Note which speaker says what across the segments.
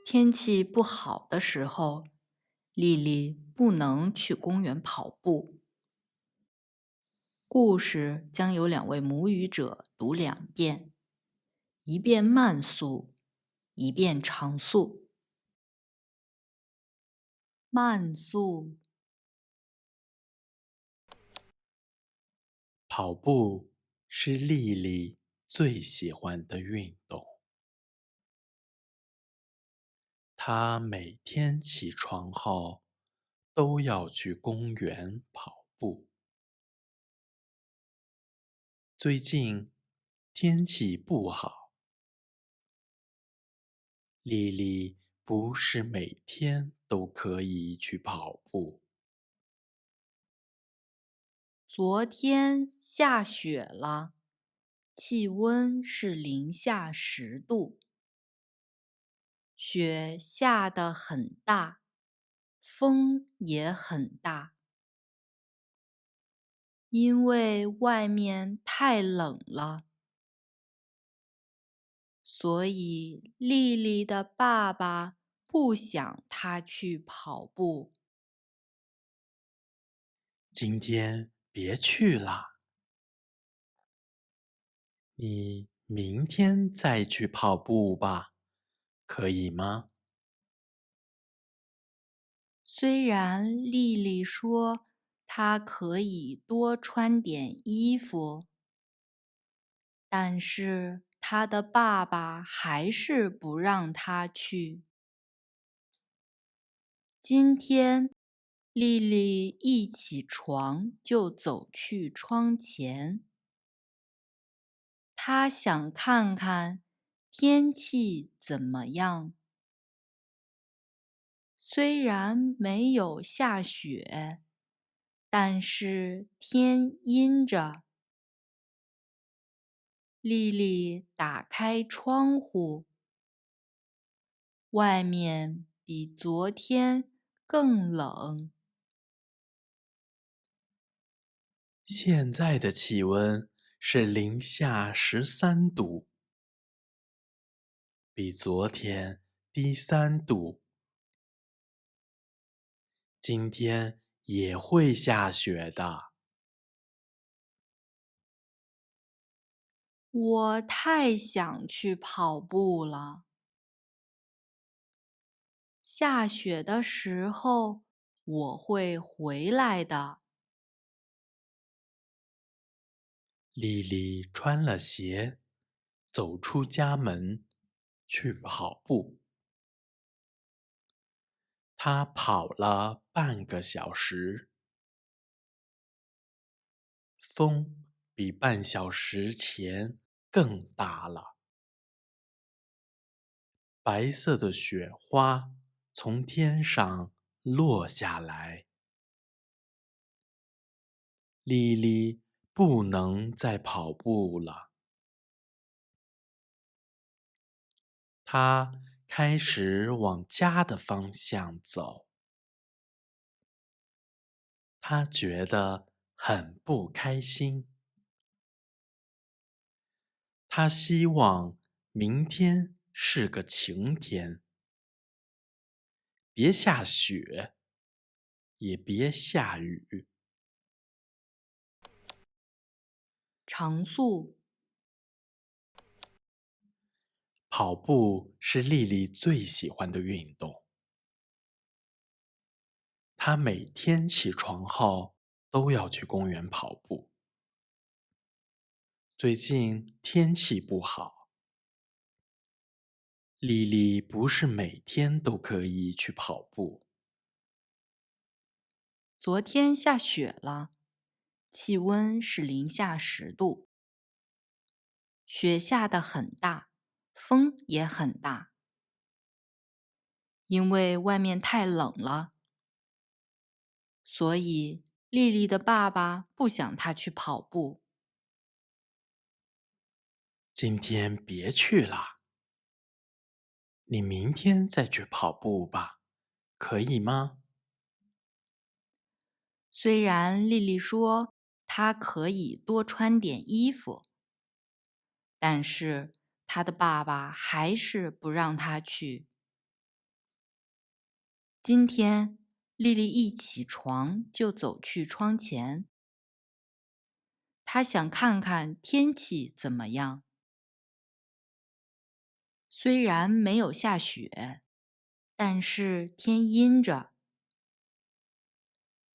Speaker 1: 天气不好的时候，丽丽不能去公园跑步。故事将由两位母语者读2遍，一遍慢速，一遍常速。慢速，
Speaker 2: 跑步是丽丽最喜欢的运动。她每天起床后都要去公园跑步。最近天气不好，丽丽不是每天都可以去跑步。
Speaker 1: 昨天下雪了，气温是零下10度，雪下得很大，风也很大。因为外面太冷了，所以丽丽的爸爸不想她去跑步。
Speaker 2: 今天别去啦，你明天再去跑步吧，可以吗？
Speaker 1: 虽然丽丽说她可以多穿点衣服，但是她的爸爸还是不让她去。今天，丽丽一起床就走去窗前，她想看看天气怎么样。虽然没有下雪，但是天阴着。丽丽打开窗户，外面比昨天更冷。
Speaker 2: 现在的气温是零下13度，比昨天低3度。今天也会下雪的。
Speaker 1: 我太想去跑步了。下雪的时候，我会回来的。
Speaker 2: 丽丽穿了鞋，走出家门，去跑步。她跑了半个小时，风比半小时前更大了。白色的雪花从天上落下来。丽丽不能再跑步了。她开始往家的方向走。她觉得很不开心。她希望明天是个晴天，别下雪，也别下雨。
Speaker 1: 常速，
Speaker 2: 跑步是丽丽最喜欢的运动。她每天起床后都要去公园跑步。最近天气不好，丽丽不是每天都可以去跑步。
Speaker 1: 昨天下雪了，气温是零下10度，雪下得很大，风也很大。因为外面太冷了，所以丽丽的爸爸不想她去跑步。
Speaker 2: 今天别去啦，你明天再去跑步吧，可以吗？
Speaker 1: 虽然丽丽说她可以多穿点衣服，但是她的爸爸还是不让她去。今天，丽丽一起床就走去窗前，她想看看天气怎么样。虽然没有下雪，但是天阴着。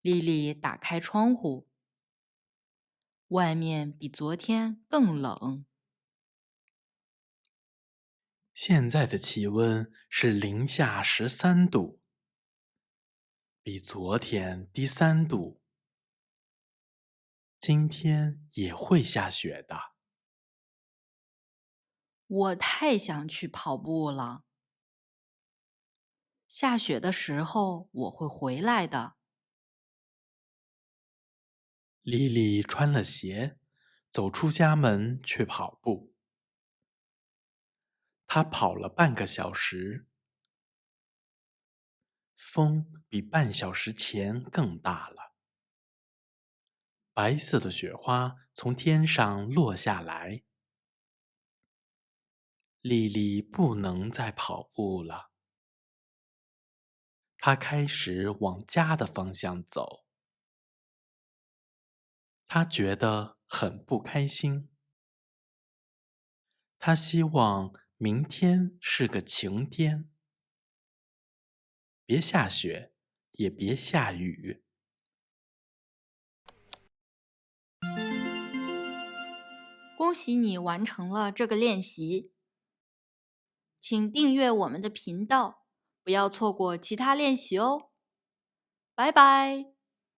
Speaker 1: 丽丽打开窗户，外面比昨天更冷。
Speaker 2: 现在的气温是零下13度，比昨天低3度。今天也会下雪的。
Speaker 1: 我太想去跑步了。下雪的时候我会回来的。
Speaker 2: 莉莉穿了鞋，走出家门去跑步。她跑了半个小时，风比半小时前更大了。白色的雪花从天上落下来。莉莉不能再跑步了。她开始往家的方向走。她觉得很不开心。她希望明天是个晴天，别下雪，也别下雨。
Speaker 1: 恭喜你完成了这个练习，请订阅我们的频道，不要错过其他练习哦。拜拜。